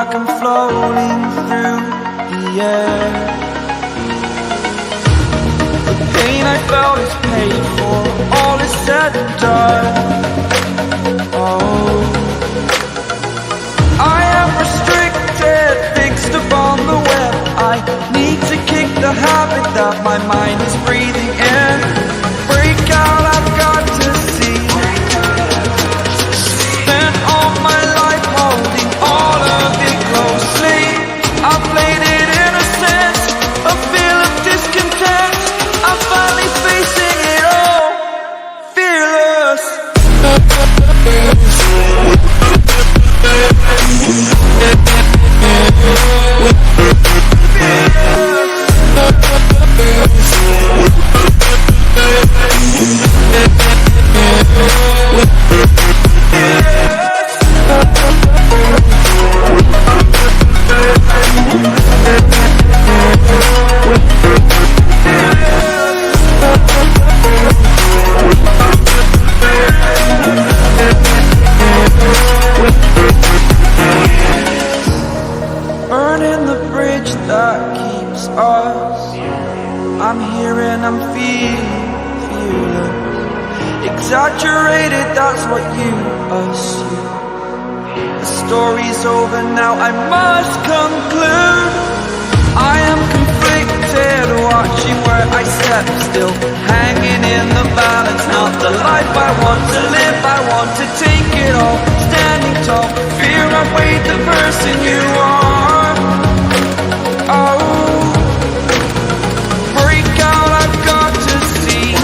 like I'm floating through the air. The pain I felt is paid for, all is said and done. Oh, I am restricted, fixed upon the web. I need to kick the habit that my mind is breathing in. Break out, I've got to see. Spent all my life holding all of it closely. I played it innocent, a feel of discontent. I'm finally facing it all, fearless. Burning the bridge that keeps us. I'm here and I'm feeling exaggerated, that's what you assume. The story's over now, I must conclude. I am conflicted, watching where I step still, hanging in the balance. Not the life I want to live, I want to take it all. Standing tall, fear I weighed the person you are. Oh, break out, I've got to see.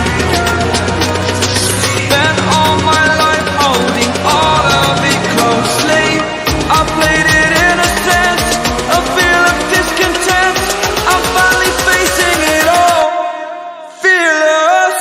Spent all my life holding all of it closely. I played it innocent, a feel of discontent. I'm finally facing it all, fearless.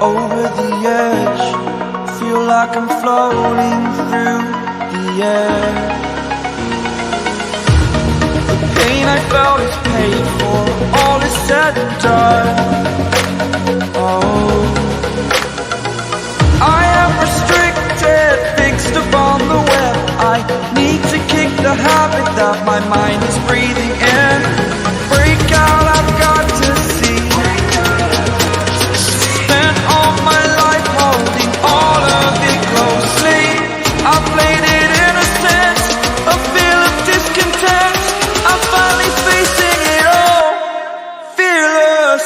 Over the edge, feel like I'm floating through the air. The pain I felt is paid for, all is said and done. Oh, I am restricted, fixed upon the web. I need to kick the habit that my mind is breathing in. Break out, I've got to see. Spent all my life holding all of it closely. I played it innocent, a feel of discontent. I'm finally facing it all, fearless.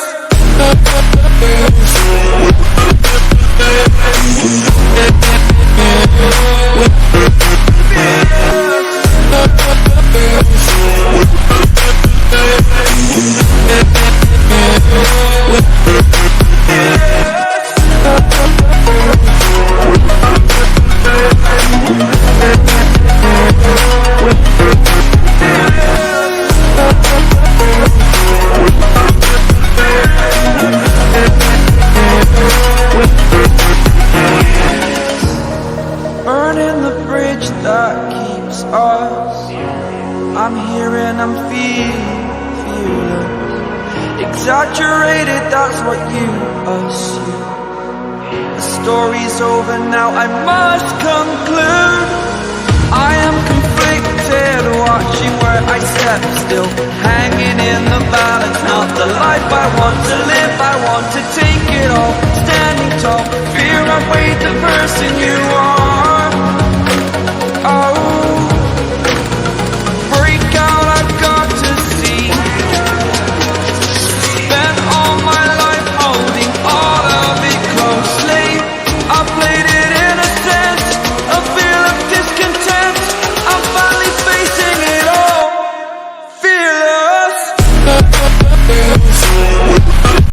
Burning the bridge that keeps us. I'm here and I'm feeling exaggerated, that's what you assume. The story's over now, I must conclude. I am conflicted, watching where I step still, hanging in the balance. Not the life I want to live,